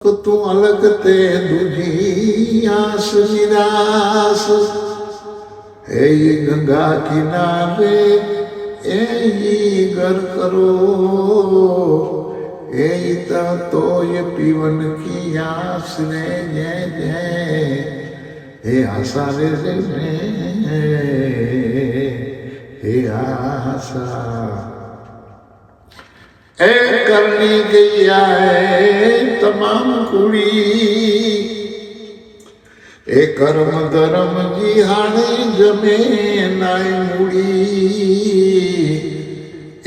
तू अलग ते दूजी आस निराश है गंगा किनारे यही घर करो यही तो ये पीवन की आस ने जय जय हे आशा रे हे आशा ए करनी गई है तमाम कुड़ी ए कर्म धर्म जी हाणे जमे नाय मुड़ी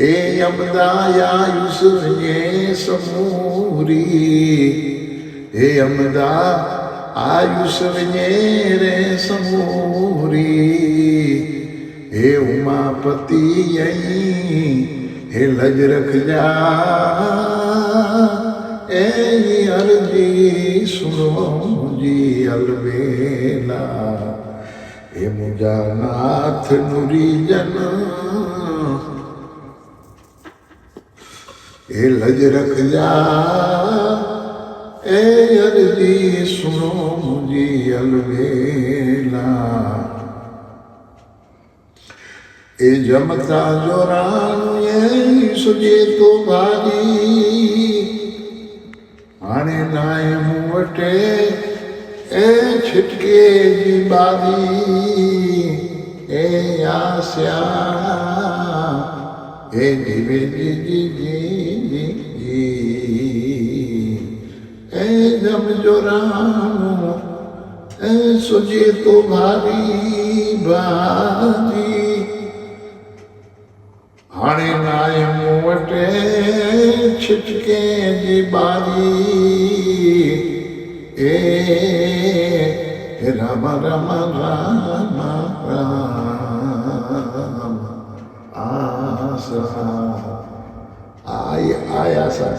ए अमदाया युसुने समूरी ए अमदा आयुष रे समूरी हे उमापति यही हे लज रख जा ए अर्जी सुनो जी अलवेला हे मुझा नाथ नुरी जन हे लज रख जा ए अर्जी सुनो जी अलवेला ए जमता जोरान ये सुजे तो भारी आने नाय मुवटे ए छिटके जी बारी ए आस्या ए जीवे जी जी जी जी ए जम जोरान ए सुजे तो भारी भारी हाणे नाय मुवटे छिटके जी बारी ए राम राम राम राम आशा आया सा